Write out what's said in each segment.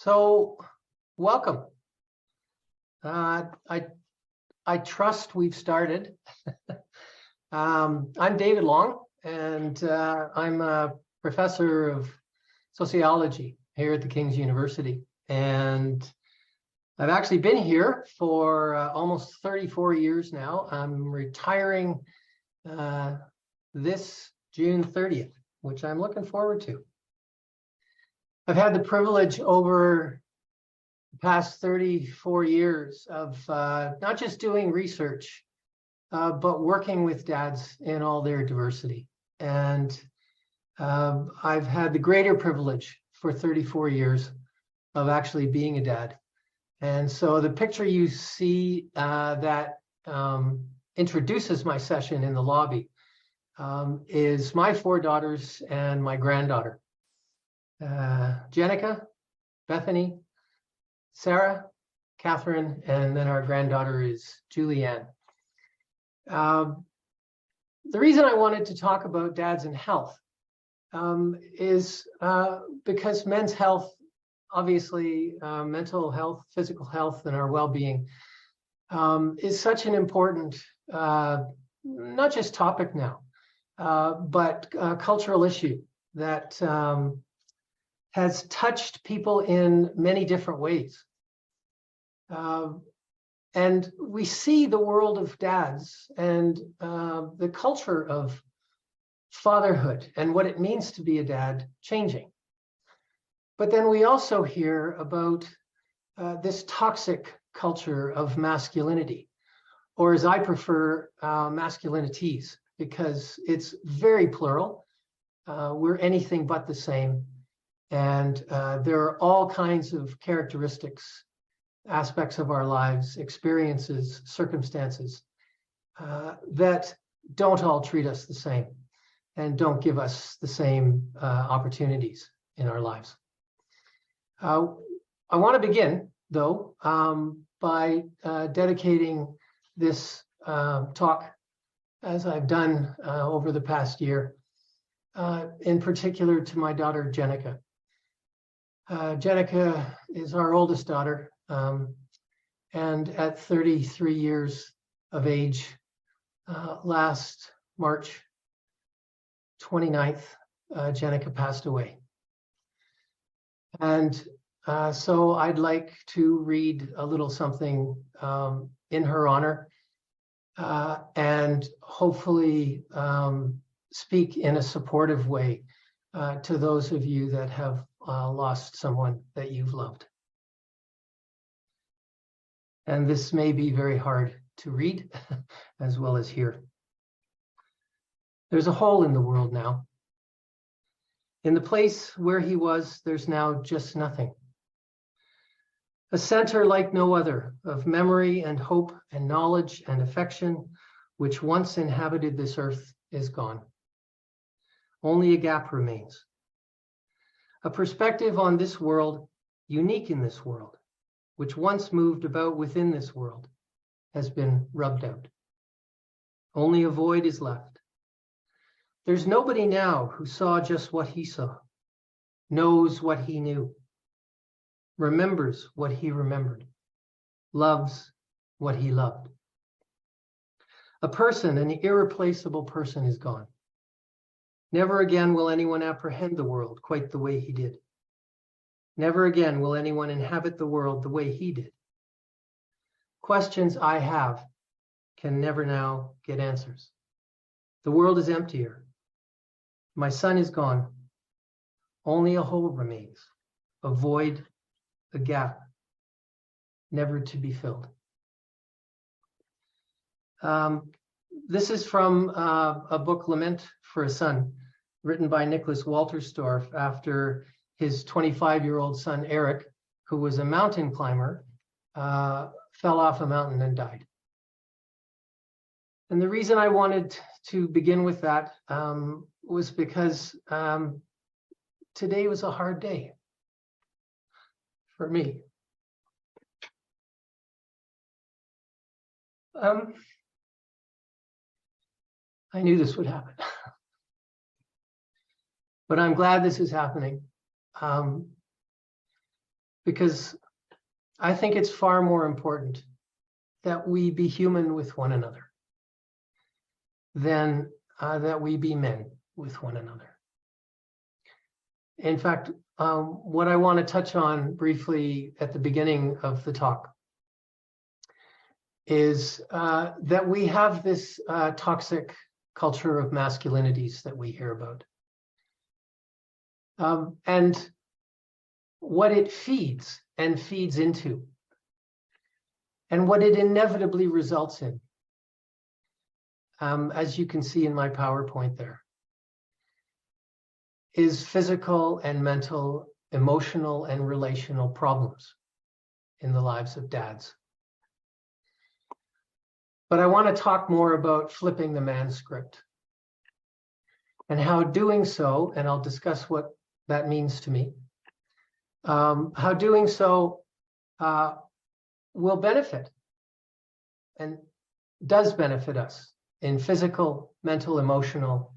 So, welcome. I trust we've started. I'm David Long, and I'm a professor of sociology here at the King's University. And I've actually been here for almost 34 years now. I'm retiring this June 30th, which I'm looking forward to. I've had the privilege over the past 34 years of not just doing research, but working with dads in all their diversity. And I've had the greater privilege for 34 years of actually being a dad. And so the picture you see that introduces my session in the lobby is my 4 daughters and my granddaughter. Jenica, Bethany, Sarah, Catherine, and then our granddaughter is Julianne. The reason I wanted to talk about dads and health is because men's health, obviously mental health, physical health, and our well-being is such an important, not just topic now, but cultural issue that has touched people in many different ways. And we see the world of dads and the culture of fatherhood and what it means to be a dad changing. But then we also hear about this toxic culture of masculinity, or as I prefer, masculinities, because it's very plural. We're anything but the same. And there are all kinds of characteristics, aspects of our lives, experiences, circumstances that don't all treat us the same and don't give us the same opportunities in our lives. I want to begin, though, by dedicating this talk, as I've done over the past year, in particular to my daughter, Jenica. Jenica is our oldest daughter, and at 33 years of age, last March 29th, Jenica passed away. And so I'd like to read a little something in her honor and hopefully speak in a supportive way to those of you that have lost someone that you've loved. And this may be very hard to read as well as hear. There's a hole in the world now. In the place where he was, there's now just nothing. A center like no other of memory and hope and knowledge and affection, which once inhabited this earth, is gone. Only a gap remains. A perspective on this world, unique in this world, which once moved about within this world, has been rubbed out. Only a void is left. There's nobody now who saw just what he saw, knows what he knew, remembers what he remembered, loves what he loved. A person, an irreplaceable person, is gone. Never again will anyone apprehend the world quite the way he did. Never again will anyone inhabit the world the way he did. Questions I have can never now get answers. The world is emptier. My son is gone. Only a hole remains, a void, a gap, never to be filled. This is from a book, Lament for a Son, written by Nicholas Walterstorff after his 25-year-old son, Eric, who was a mountain climber, fell off a mountain and died. And the reason I wanted to begin with that was because today was a hard day for me. I knew this would happen. But I'm glad this is happening. because I think it's far more important that we be human with one another than that we be men with one another. In fact, what I want to touch on briefly at the beginning of the talk is that we have this toxic culture of masculinities that we hear about. And what it feeds and feeds into, and what it inevitably results in, as you can see in my PowerPoint there, is physical and mental, emotional and relational problems in the lives of dads. But I want to talk more about flipping the man script and how doing so, and I'll discuss what that means to me, how doing so will benefit and does benefit us in physical, mental, emotional,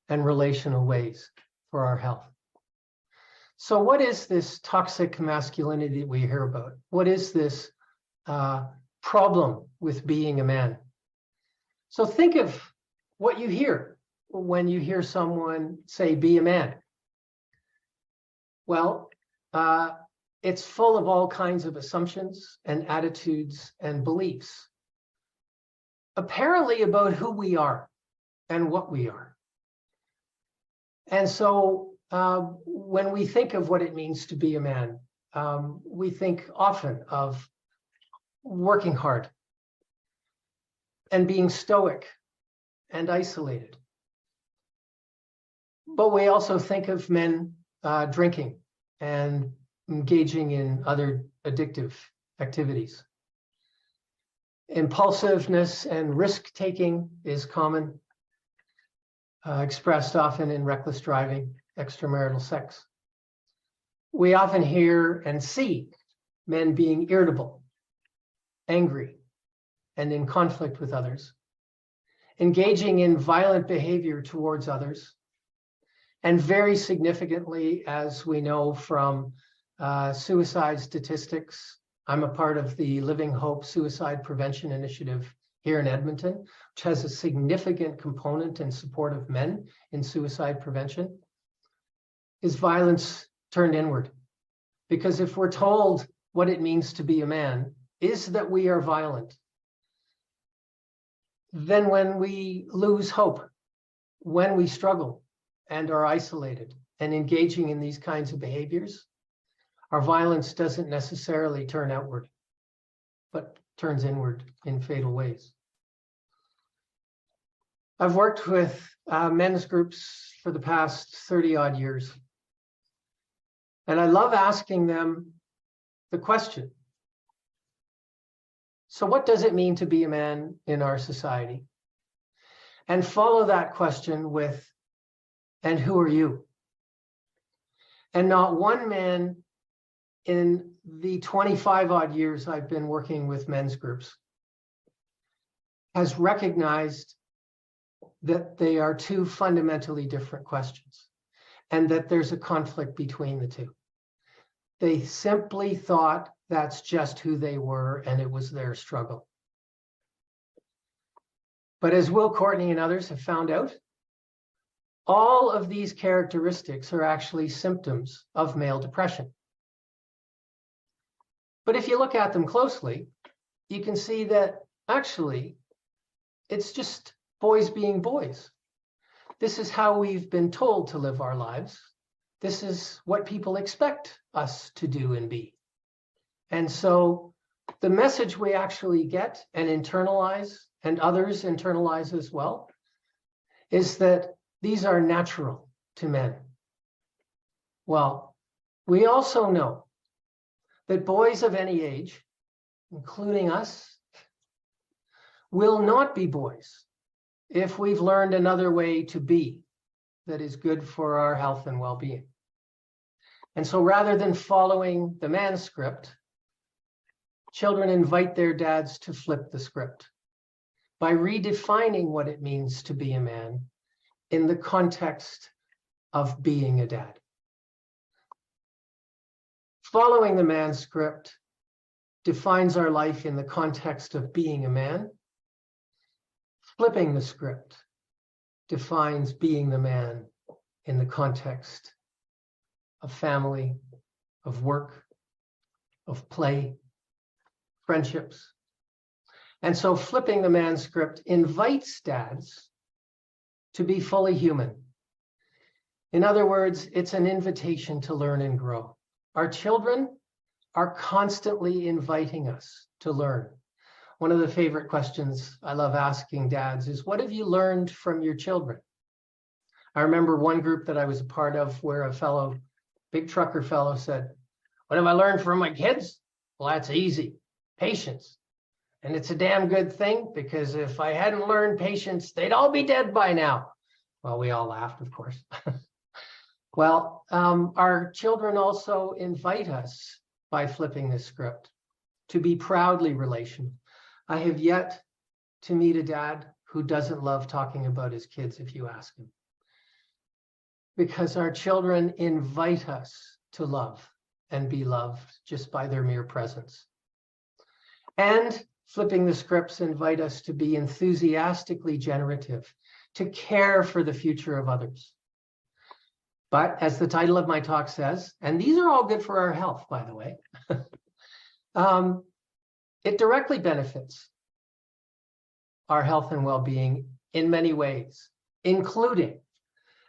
and relational ways for our health. So what is this toxic masculinity that we hear about? What is this problem with being a man? So think of what you hear when you hear someone say, be a man. Well, it's full of all kinds of assumptions and attitudes and beliefs, apparently about who we are and what we are. And so when we think of what it means to be a man, we think often of working hard and being stoic and isolated. But we also think of men drinking and engaging in other addictive activities. Impulsiveness and risk-taking is common, expressed often in reckless driving, extramarital sex. We often hear and see men being irritable, angry, and in conflict with others, engaging in violent behavior towards others, and very significantly, as we know from suicide statistics, I'm a part of the Living Hope Suicide Prevention Initiative here in Edmonton, which has a significant component in support of men in suicide prevention, is violence turned inward. Because if we're told what it means to be a man is that we are violent, then when we lose hope, when we struggle and are isolated and engaging in these kinds of behaviors, our violence doesn't necessarily turn outward, but turns inward in fatal ways. I've worked with men's groups for the past 30 odd years. And I love asking them the question, so what does it mean to be a man in our society? And follow that question with, and who are you? And not one man in the 25 odd years I've been working with men's groups has recognized that they are two fundamentally different questions and that there's a conflict between the two. They simply thought that's just who they were and it was their struggle. But as Will Courtney and others have found out, all of these characteristics are actually symptoms of male depression. But if you look at them closely, you can see that actually it's just boys being boys. This is how we've been told to live our lives. This is what people expect us to do and be. And so the message we actually get and internalize, and others internalize as well, is that these are natural to men. Well, we also know that boys of any age, including us, will not be boys if we've learned another way to be that is good for our health and well-being. And so rather than following the man script, children invite their dads to flip the script by redefining what it means to be a man in the context of being a dad. Following the man script defines our life in the context of being a man. Flipping the script defines being the man in the context of family, of work, of play, friendships. And so flipping the man script invites dads to be fully human. In other words, it's an invitation to learn and grow. Our children are constantly inviting us to learn. One of the favorite questions I love asking dads is, what have you learned from your children? I remember one group that I was a part of where a big trucker fellow said, what have I learned from my kids? Well, that's easy, patience. And it's a damn good thing, because if I hadn't learned patience, they'd all be dead by now. Well, we all laughed, of course. Well, our children also invite us, by flipping this script, to be proudly relational. I have yet to meet a dad who doesn't love talking about his kids if you ask him. Because our children invite us to love and be loved just by their mere presence. And flipping the scripts invite us to be enthusiastically generative, to care for the future of others. But as the title of my talk says, and these are all good for our health, by the way, it directly benefits our health and well-being in many ways, including,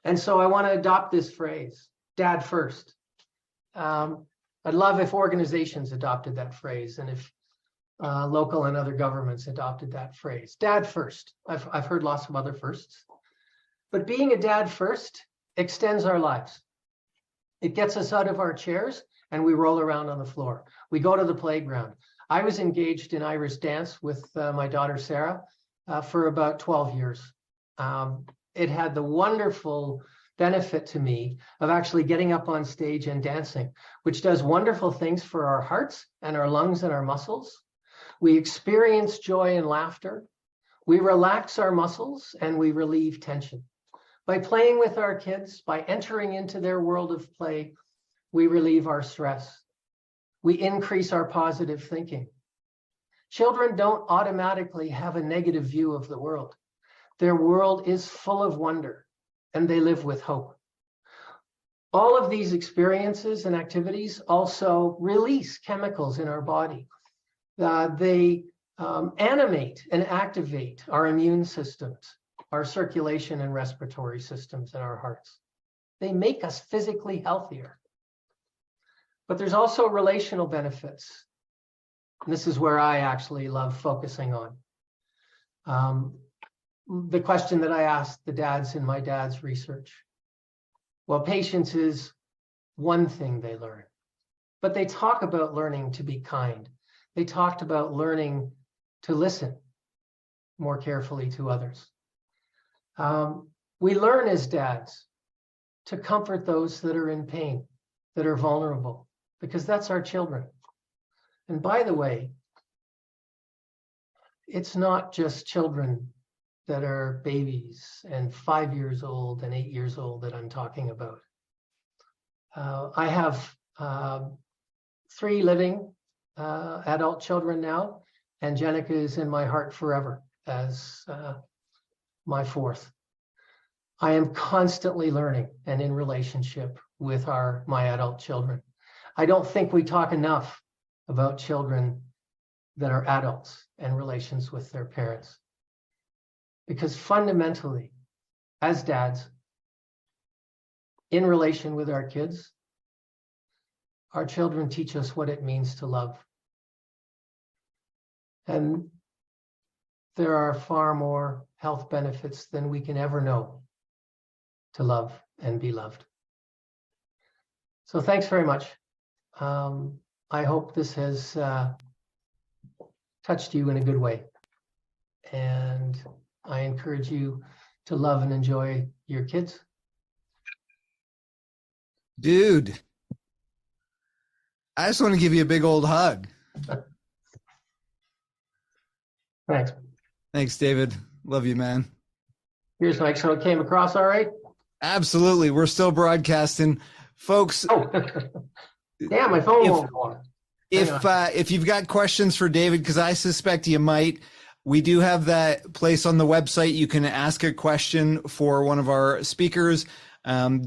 and so I want to adopt this phrase, dad first. I'd love if organizations adopted that phrase, and if local and other governments adopted that phrase, dad first. I've heard lots of other firsts, but being a dad first extends our lives. It gets us out of our chairs and we roll around on the floor. We go to the playground. I was engaged in Irish dance with my daughter, Sarah, for about 12 years. It had the wonderful benefit to me of actually getting up on stage and dancing, which does wonderful things for our hearts and our lungs and our muscles. We experience joy and laughter. We relax our muscles and we relieve tension. By playing with our kids, by entering into their world of play, we relieve our stress. We increase our positive thinking. Children don't automatically have a negative view of the world. Their world is full of wonder, and they live with hope. All of these experiences and activities also release chemicals in our body. They animate and activate our immune systems, our circulation and respiratory systems, and our hearts. They make us physically healthier. But there's also relational benefits. And this is where I actually love focusing on. The question that I asked the dads in my dad's research. Well, patience is one thing they learn, but they talk about learning to be kind. They talked about learning to listen more carefully to others. We learn as dads to comfort those that are in pain, that are vulnerable, because that's our children. And by the way, it's not just children that are babies and 5 years old and 8 years old that I'm talking about. I have 3 living adult children now, and Jenica is in my heart forever as my 4th. I am constantly learning and in relationship with my adult children. I don't think we talk enough about children that are adults and relations with their parents. Because fundamentally, as dads, in relation with our kids, our children teach us what it means to love. And there are far more health benefits than we can ever know to love and be loved. So thanks very much. I hope this has touched you in a good way. And I encourage you to love and enjoy your kids. Dude, I just want to give you a big old hug. Thanks. Thanks, David. Love you, man. Here's Mike. So it came across all right? Absolutely. We're still broadcasting. Folks, Oh. Yeah, my phone won't go on. If you've got questions for David, because I suspect you might, we do have that place on the website. You can ask a question for one of our speakers.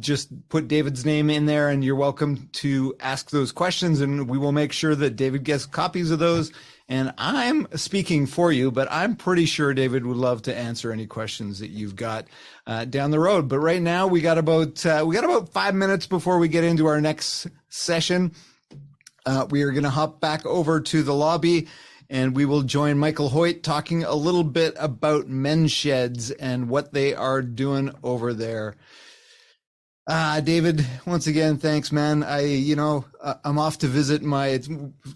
Just put David's name in there and you're welcome to ask those questions, and we will make sure that David gets copies of those. And I'm speaking for you, but I'm pretty sure David would love to answer any questions that you've got down the road. But right now we got about 5 minutes before we get into our next session. We are going to hop back over to the lobby, and we will join Michael Hoyt talking a little bit about men's sheds and what they are doing over there. David, once again, thanks, man. I'm off to visit it's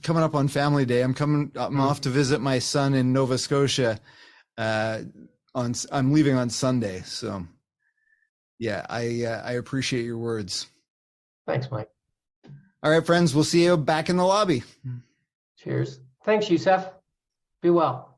coming up on Family Day. I'm off to visit my son in Nova Scotia. I'm leaving on Sunday. So yeah, I appreciate your words. Thanks, Mike. All right, friends, we'll see you back in the lobby. Cheers. Thanks, Youssef. Be well.